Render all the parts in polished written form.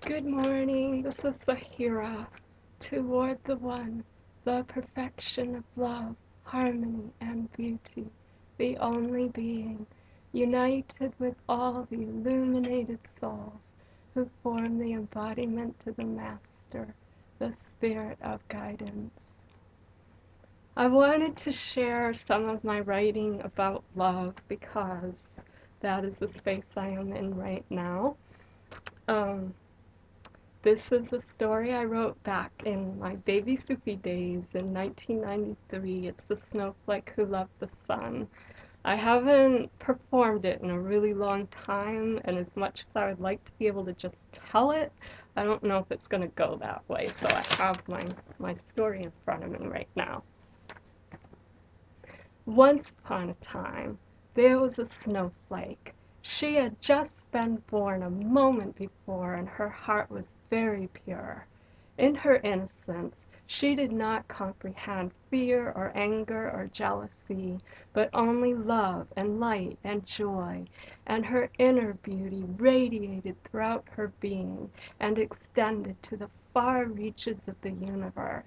Good morning, this is Zahira. Toward the One, the perfection of love, harmony, and beauty, the only being, united with all the illuminated souls who form the embodiment to the Master, the Spirit of Guidance. I wanted to share some of my writing about love because that is the space I am in right now. This is a story I wrote back in my baby Sophie days in 1993. It's the Snowflake Who Loved the Sun. I haven't performed it in a really long time, and as much as I would like to be able to just tell it, I don't know if it's going to go that way, so I have my story in front of me right now. Once upon a time, there was a snowflake. She had just been born a moment before, and her heart was very pure. In her innocence, she did not comprehend fear or anger or jealousy, but only love and light and joy, and her inner beauty radiated throughout her being and extended to the far reaches of the universe.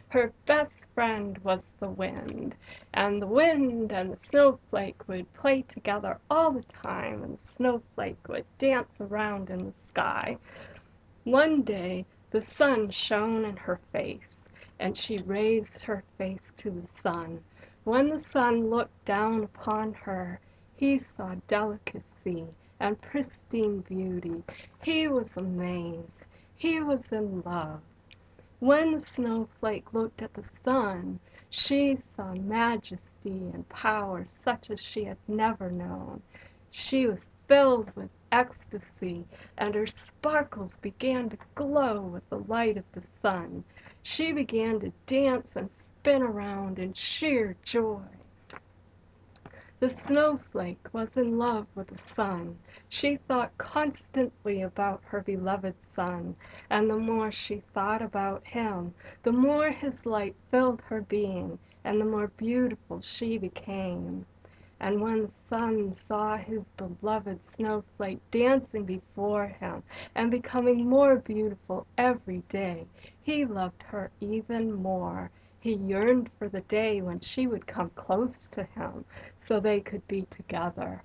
Her best friend was the wind, and the wind and the snowflake would play together all the time, and the snowflake would dance around in the sky. One day the sun shone in her face, and she raised her face to the sun. When the sun looked down upon her, he saw delicacy and pristine beauty. He was amazed. He was in love. When the snowflake looked at the sun, she saw majesty and power such as she had never known. She was filled with ecstasy, and her sparkles began to glow with the light of the sun. She began to dance and spin around in sheer joy. The snowflake was in love with the sun. She thought constantly about her beloved sun, and the more she thought about him, the more his light filled her being, and the more beautiful she became. And when the sun saw his beloved snowflake dancing before him and becoming more beautiful every day, he loved her even more. He yearned for the day when she would come close to him so they could be together.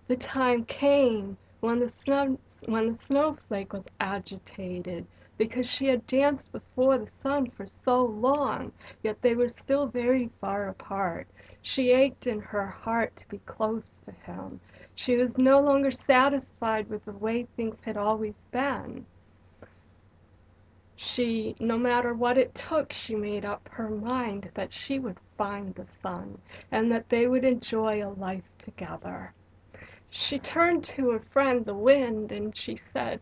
The time came when the snowflake was agitated because she had danced before the sun for so long, yet they were still very far apart. She ached in her heart to be close to him. She was no longer satisfied with the way things had always been. No matter what it took, she made up her mind that she would find the sun and that they would enjoy a life together. She turned to her friend, the wind, and she said,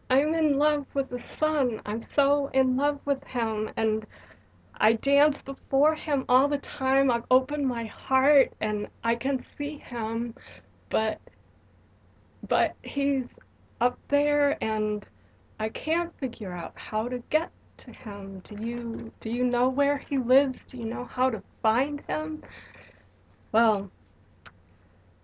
"I'm in love with the sun. I'm so in love with him, and I dance before him all the time. I've opened my heart, and I can see him, but he's up there, and I can't figure out how to get to him. Do you know where he lives? Do you know how to find him?" Well,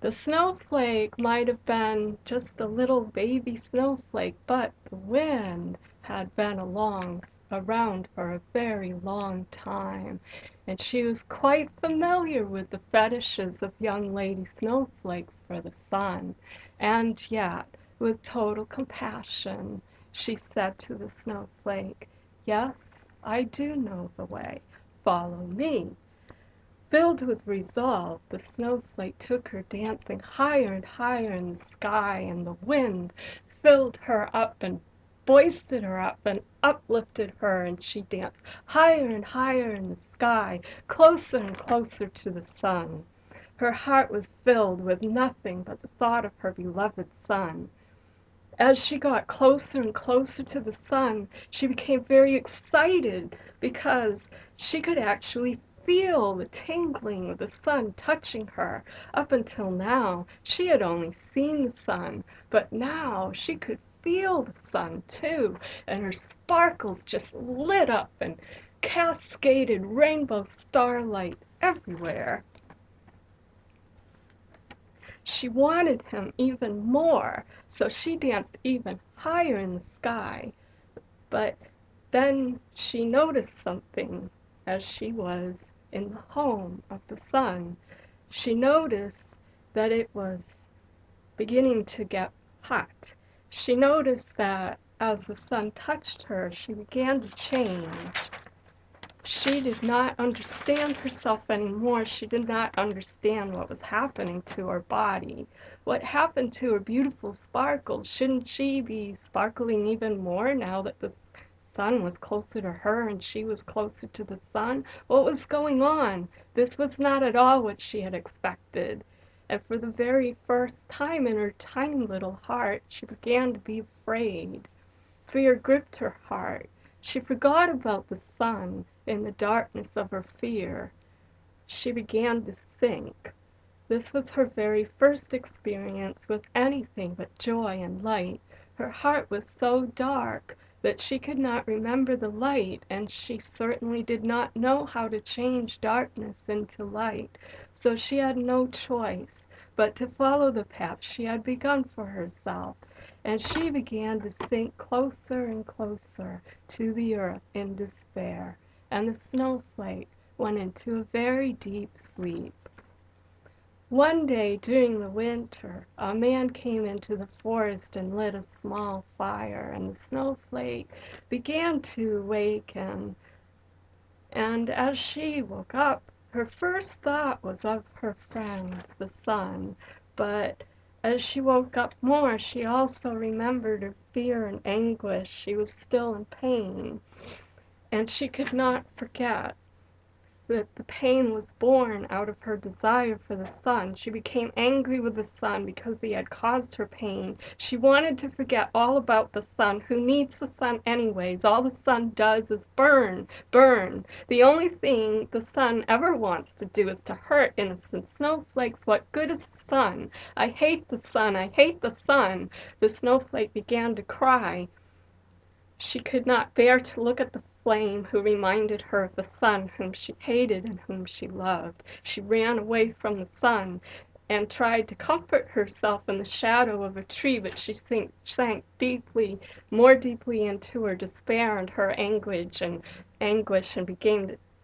the snowflake might have been just a little baby snowflake, but the wind had been around for a very long time, and she was quite familiar with the fetishes of young lady snowflakes for the sun. And yet, with total compassion, she said to the snowflake, "Yes, I do know the way. Follow me." Filled with resolve, the snowflake took her dancing higher and higher in the sky, and the wind filled her up and boosted her up and uplifted her, and she danced higher and higher in the sky, closer and closer to the sun. Her heart was filled with nothing but the thought of her beloved sun. As she got closer and closer to the sun, she became very excited because she could actually feel the tingling of the sun touching her. Up until now, she had only seen the sun, but now she could feel the sun too, and her sparkles just lit up and cascaded rainbow starlight everywhere. She wanted him even more, so she danced even higher in the sky. But then she noticed something as she was in the home of the sun. She noticed that it was beginning to get hot. She noticed that as the sun touched her, she began to change. She did not understand herself anymore. She did not understand what was happening to her body. What happened to her beautiful sparkles? Shouldn't she be sparkling even more now that the sun was closer to her and she was closer to the sun? What was going on? This was not at all what she had expected. And for the very first time in her tiny little heart, she began to be afraid. Fear gripped her heart. She forgot about the sun in the darkness of her fear. She began to sink. This was her very first experience with anything but joy and light. Her heart was so dark that she could not remember the light, and she certainly did not know how to change darkness into light. So she had no choice but to follow the path she had begun for herself. And she began to sink closer and closer to the earth in despair. And the snowflake went into a very deep sleep. One day during the winter, a man came into the forest and lit a small fire, and the snowflake began to awaken. And as she woke up, her first thought was of her friend, the sun. But as she woke up more, she also remembered her fear and anguish. She was still in pain, and she could not forget that the pain was born out of her desire for the sun. She became angry with the sun because he had caused her pain. She wanted to forget all about the sun. Who needs the sun anyways? All the sun does is burn, burn. The only thing the sun ever wants to do is to hurt innocent snowflakes. What good is the sun? I hate the sun. I hate the sun. The snowflake began to cry. She could not bear to look at the flame who reminded her of the sun whom she hated and whom she loved. She ran away from the sun and tried to comfort herself in the shadow of a tree, but she sank deeply, more deeply into her despair and her anguish and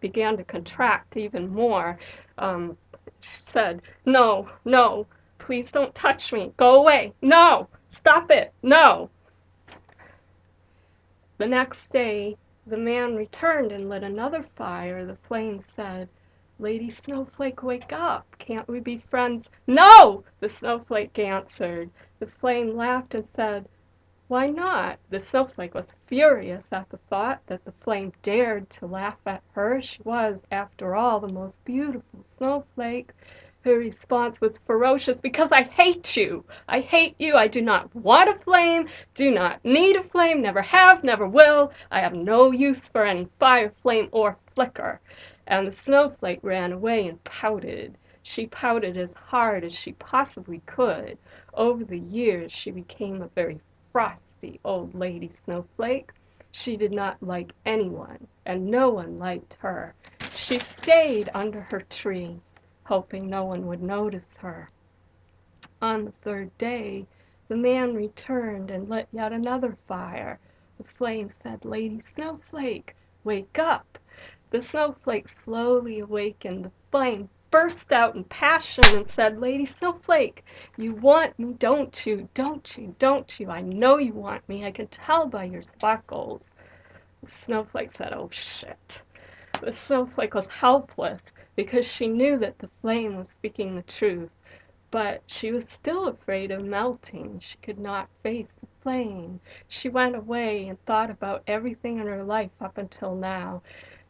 began to contract even more. She said, "No, no, please don't touch me. Go away. No, stop it. No." The next day the man returned and lit another fire. The flame said, "Lady Snowflake, wake up. Can't we be friends?" "No!" the snowflake answered. The flame laughed and said, "Why not?" The snowflake was furious at the thought that the flame dared to laugh at her. She was, after all, the most beautiful snowflake. Her response was ferocious. "Because I hate you. I hate you. I do not want a flame, do not need a flame, never have, never will. I have no use for any fire, flame, or flicker." And the snowflake ran away and pouted. She pouted as hard as she possibly could. Over the years she became a very frosty old lady snowflake. She did not like anyone, and no one liked her. She stayed under her tree, hoping no one would notice her. On the third day the man returned and lit yet another fire. The flame said, "Lady Snowflake, wake up." The snowflake slowly awakened. The flame burst out in passion and said, "Lady Snowflake, you want me, don't you? Don't you? Don't you? I know you want me. I can tell by your sparkles." The snowflake said, "Oh, shit." The snowflake was helpless because she knew that the flame was speaking the truth. But she was still afraid of melting. She could not face the flame. She went away and thought about everything in her life up until now.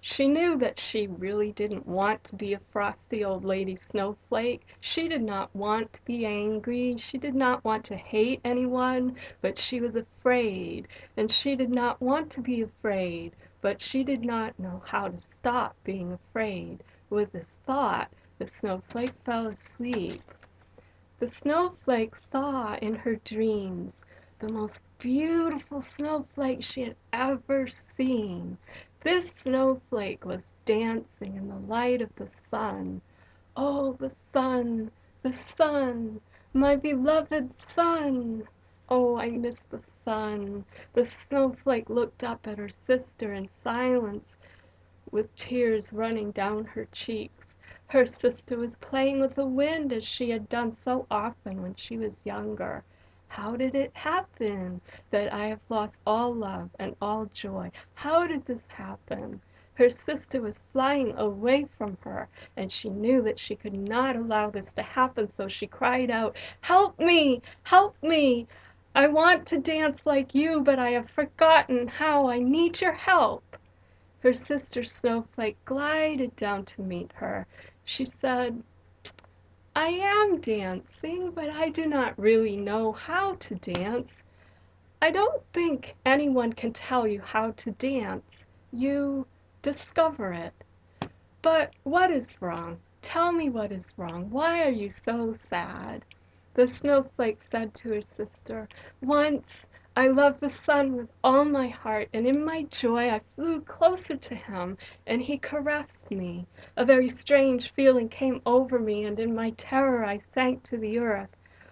She knew that she really didn't want to be a frosty old lady snowflake. She did not want to be angry. She did not want to hate anyone, but she was afraid. And she did not want to be afraid, but she did not know how to stop being afraid. With this thought, the snowflake fell asleep. The snowflake saw in her dreams the most beautiful snowflake she had ever seen. This snowflake was dancing in the light of the sun. "Oh, the sun, the sun! My beloved sun! Oh, I miss the sun. The snowflake looked up at her sister in silence, with tears running down her cheeks. Her sister was playing with the wind as she had done so often when she was younger. How did it happen that I have lost all love and all joy? How did this happen? Her sister was flying away from her, and she knew that she could not allow this to happen, so she cried out, "Help me! Help me! I want to dance like you, but I have forgotten how. I need your help." Her sister Snowflake glided down to meet her. She said, "I am dancing, but I do not really know how to dance. I don't think anyone can tell you how to dance. You discover it. But what is wrong? Tell me what is wrong. Why are you so sad?" The snowflake said to her sister, "Once I loved the sun with all my heart, and in my joy I flew closer to him, and he caressed me. A very strange feeling came over me, and in my terror I sank to the earth.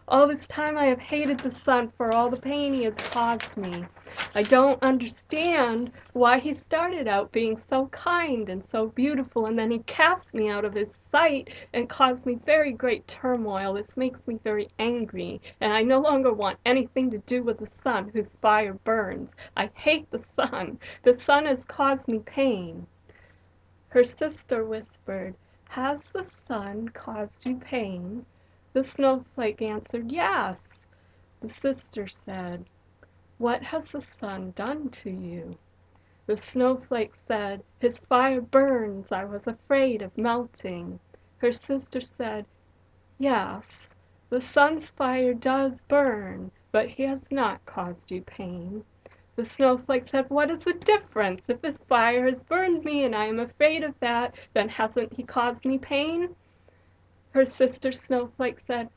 All this time I have hated the sun for all the pain he has caused me. I don't understand why he started out being so kind and so beautiful, and then he cast me out of his sight and caused me very great turmoil. This makes me very angry, and I no longer want anything to do with the sun whose fire burns. I hate the sun. The sun has caused me pain." Her sister whispered, "Has the sun caused you pain?" The snowflake answered, "Yes." The sister said, "What has the sun done to you?" The snowflake said, "His fire burns. I was afraid of melting." Her sister said, "Yes, the sun's fire does burn, but he has not caused you pain." The snowflake said, "What is the difference? If his fire has burned me and I am afraid of that, then hasn't he caused me pain?" Her sister snowflake said,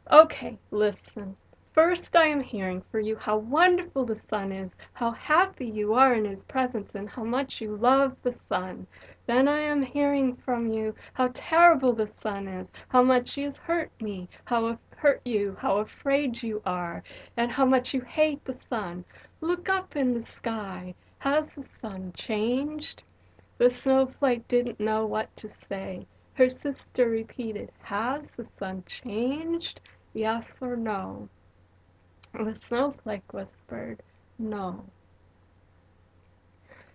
"Okay, listen. First I am hearing for you how wonderful the sun is, how happy you are in his presence, and how much you love the sun. Then I am hearing from you how terrible the sun is, how much he has hurt me, hurt you, how afraid you are, and how much you hate the sun. Look up in the sky. Has the sun changed?" The snowflake didn't know what to say. Her sister repeated, "Has the sun changed? Yes or no?" The snowflake whispered, "No."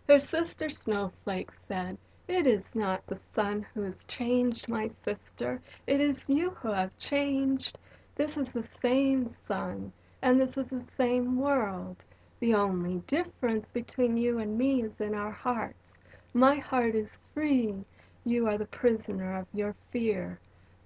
Her sister Snowflake said, "It is not the sun who has changed, my sister. It is you who have changed. This is the same sun, and this is the same world. The only difference between you and me is in our hearts. My heart is free. You are the prisoner of your fear.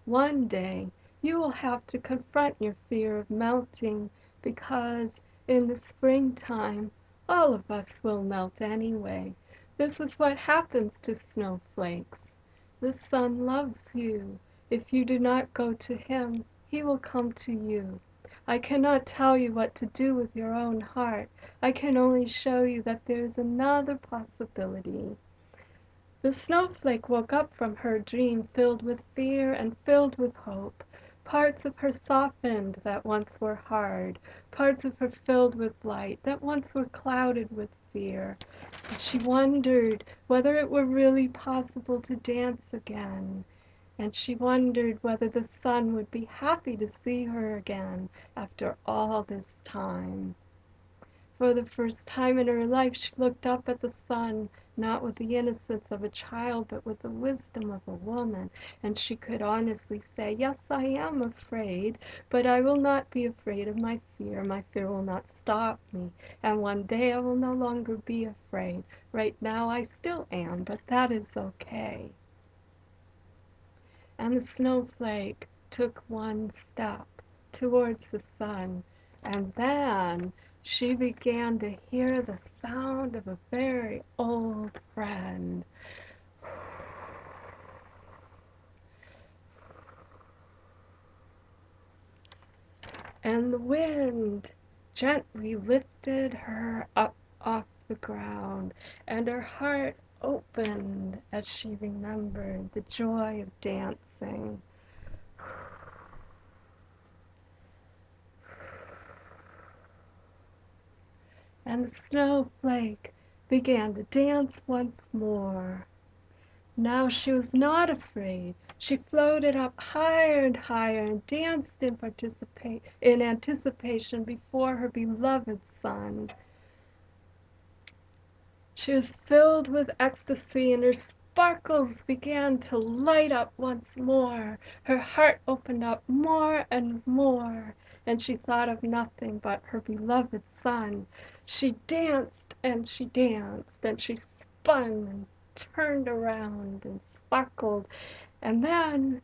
One day you will have to confront your fear of melting, because in the springtime all of us will melt anyway. This is what happens to snowflakes. The sun loves you. If you do not go to him, he will come to you. I cannot tell you what to do with your own heart. I can only show you that there is another possibility." The snowflake woke up from her dream filled with fear and filled with hope. Parts of her softened that once were hard, parts of her filled with light that once were clouded with fear. And she wondered whether it were really possible to dance again. And she wondered whether the sun would be happy to see her again after all this time. For the first time in her life she looked up at the sun, not with the innocence of a child, but with the wisdom of a woman, and she could honestly say, "Yes, I am afraid, but I will not be afraid of my fear. My fear will not stop me, and one day I will no longer be afraid. Right now I still am, but that is okay." And the snowflake took one step towards the sun, and then she began to hear the sound of a very old friend. And the wind gently lifted her up off the ground, and her heart opened as she remembered the joy of dancing. and the snowflake began to dance once more. Now she was not afraid. She floated up higher and higher and danced in anticipation before her beloved sun. She was filled with ecstasy, and her sparkles began to light up once more. Her heart opened up more and more, and she thought of nothing but her beloved sun. She danced and she danced, and she spun and turned around and sparkled, and then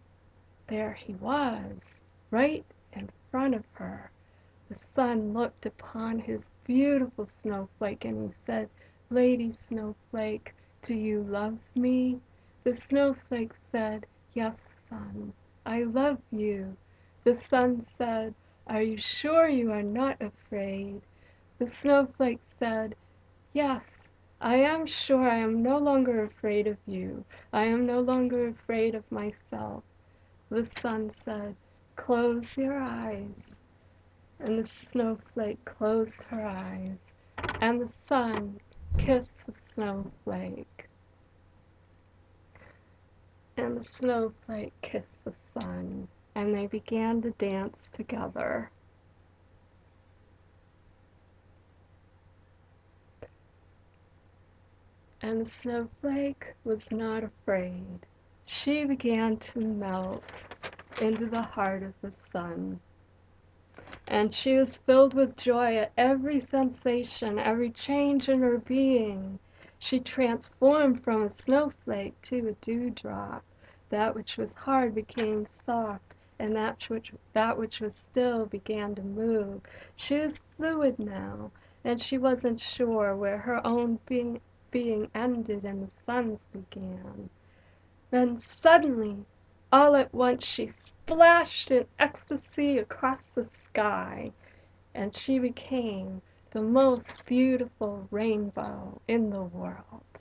there he was, right in front of her. The sun looked upon his beautiful snowflake, and he said, "Lady Snowflake, do you love me?" The snowflake said, "Yes, sun, I love you." The sun said, "Are you sure you are not afraid?" The snowflake said, "Yes, I am sure I am no longer afraid of you. I am no longer afraid of myself." The sun said, "Close your eyes." And the snowflake closed her eyes, and the sun kissed the snowflake, and the snowflake kissed the sun, and they began to dance together. And the snowflake was not afraid. She began to melt into the heart of the sun. And she was filled with joy at every sensation, every change in her being. She transformed from a snowflake to a dewdrop. That which was hard became soft, and that which was still began to move. She was fluid now, and she wasn't sure where her own being ended and the sun's began. Then suddenly, all at once, she splashed in ecstasy across the sky, and she became the most beautiful rainbow in the world.